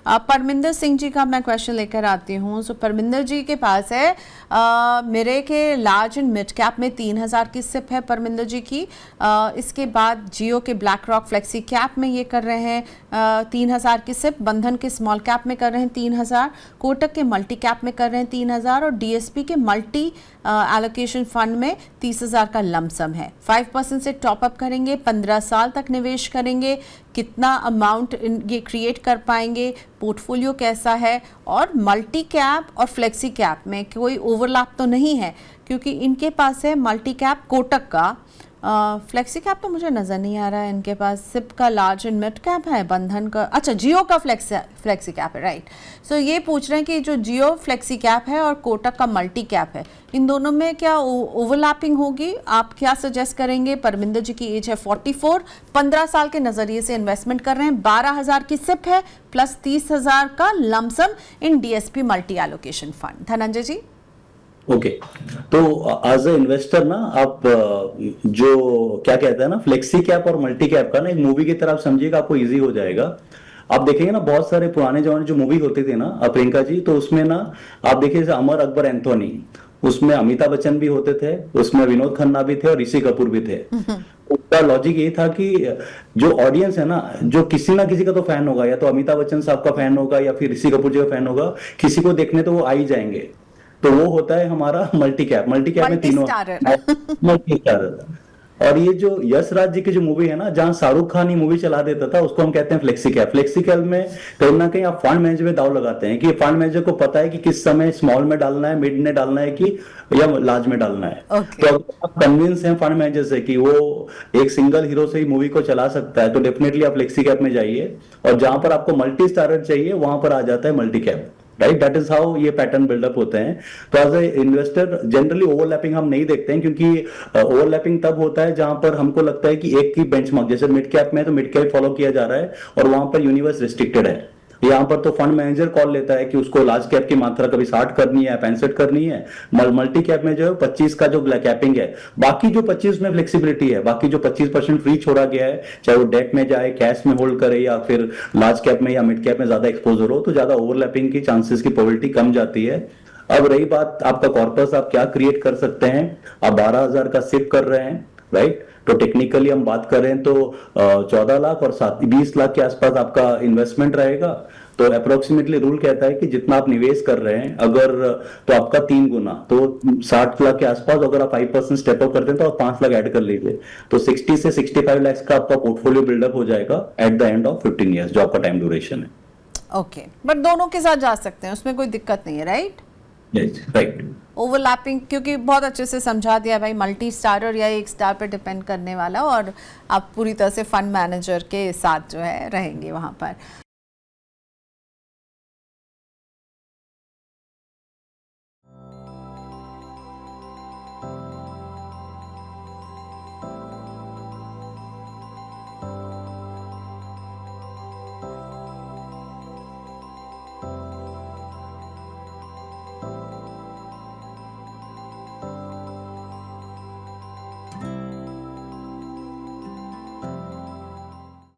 परमिंदर सिंह जी का मैं क्वेश्चन लेकर आती हूँ। सो परमिंदर जी के पास है मेरे के लार्ज एंड मिड कैप में 3000 की सिप है परमिंदर जी की। इसके बाद जियो के ब्लैक रॉक फ्लेक्सी कैप में ये कर रहे हैं 3000 की सिप, बंधन के स्मॉल कैप में कर रहे हैं 3000, कोटक के मल्टी कैप में कर रहे हैं 3000 और डीएसपी के मल्टी एलोकेशन फंड में 30,000 का लमसम है। 5% से टॉपअप करेंगे, 15 साल तक निवेश करेंगे, कितना अमाउंट ये क्रिएट कर पाएंगे, पोर्टफोलियो कैसा है, और मल्टी कैप और फ्लेक्सी कैप में कोई ओवरलैप तो नहीं है क्योंकि इनके पास है मल्टी कैप कोटक का, फ्लेक्सी कैप तो मुझे नज़र नहीं आ रहा है इनके पास, सिप का लार्ज एंड मिड कैप है, बंधन का, अच्छा जियो का फ्लेक्सी कैप है, राइट। सो ये पूछ रहे हैं कि जो जियो फ्लेक्सी कैप है और कोटक का मल्टी कैप है, इन दोनों में क्या ओवरलैपिंग होगी? आप क्या सजेस्ट करेंगे? परमिंदर जी की एज है 44, 15 साल के नज़रिए से इन्वेस्टमेंट कर रहे हैं, 12,000 की सिप है प्लस 30,000 का lump sum in DSP multi allocation fund. Dhananjay ji. Okay तो एज ए इन्वेस्टर ना आप जो क्या कहते हैं ना फ्लेक्सी कैप और मल्टी कैप का ना एक मूवी की तरह आप समझिएगा, आपको इजी हो जाएगा। आप देखेंगे ना बहुत सारे पुराने जमाने जो मूवी होते थे ना प्रियंका जी, तो उसमें ना आप देखिए जैसे अमर अकबर एंथोनी, उसमें अमिताभ बच्चन भी होते थे, उसमें विनोद खन्ना भी थे और ऋषि कपूर भी थे। उसका लॉजिक ये था कि जो ऑडियंस है ना, जो किसी ना किसी का तो फैन होगा, या तो अमिताभ बच्चन साहब का फैन होगा या फिर ऋषि कपूर जी का फैन होगा, किसी को देखने तो वो आ ही जाएंगे। तो वो होता है हमारा मल्टी कैप में तीनों मल्टी स्टारर। और ये जो यश राज जी की जो मूवी है ना, जहां शाहरुख खान ही मूवी चला देता था, उसको हम कहते हैं फ्लेक्सी कैप। फ्लेक्सी कैप में कहीं ना कहीं आप फंड मैनेजर में दाव लगाते हैं कि फंड मैनेजर को पता है कि किस समय स्मॉल में डालना है, मिड में डालना है कि या लार्ज में डालना है। तो अगर आप कन्विंस हैं फंड मैनेजर से कि वो एक सिंगल हीरो से ही मूवी को चला सकता है, तो डेफिनेटली आप फ्लेक्सी कैप में जाइए, और जहां पर आपको मल्टी स्टारर चाहिए वहां पर आ जाता है multi cap, right. That is how ये पैटर्न बिल्डअप होते हैं। तो as a investor generally overlapping हम नहीं देखते हैं, क्योंकि ओवरलैपिंग तब होता है जहां पर हमको लगता है कि एक ही बेंचमार्क, जैसे मिड कैप में तो मिड कैप फॉलो किया जा रहा है और वहां पर यूनिवर्स रिस्ट्रिक्टेड है। यहाँ पर तो फंड मैनेजर कॉल लेता है कि उसको लार्ज कैप की मात्रा कभी 60 करनी है, 65 करनी है। मल्टी कैप में जो है 25 का जो कैपिंग है, बाकी जो 25 में फ्लेक्सिबिलिटी है, बाकी जो 25% फ्री छोड़ा गया है, चाहे वो डेट में जाए, कैश में होल्ड करे, या फिर लार्ज कैप में या मिड कैप में ज्यादा एक्सपोजर हो, तो ज्यादा ओवरलैपिंग की चांसेस की प्रोबेबिलिटी कम जाती है। अब रही बात आपका कॉर्पस, आप क्या क्रिएट कर सकते हैं। आप 12,000 का सिप कर रहे हैं, राइट। तो टेक्निकली हम बात करें तो 14 लाख और 20 लाख के आसपास आपका इन्वेस्टमेंट रहेगा। तो अप्रोक्सीमेटली रूल कहता है कि जितना आप निवेश कर रहे हैं अगर, तो आपका 3 गुना, तो 60 लाख के आसपास अगर आप 5% स्टेप अप करते हैं तो आप 5 लाख ऐड कर लीजिए, तो 60 से 65 लाख का आपका पोर्टफोलियो बिल्डअप हो जाएगा at the end of 15 years, जो आपका टाइम ड्यूरेशन है। ओके, बट दोनों के साथ जा सकते हैं, उसमें कोई दिक्कत नहीं है, राइट? राइट। ओवरलैपिंग क्योंकि बहुत अच्छे से समझा दिया भाई, मल्टी स्टारर या एक स्टार पे डिपेंड करने वाला, और आप पूरी तरह से फंड मैनेजर के साथ जो है रहेंगे वहाँ पर।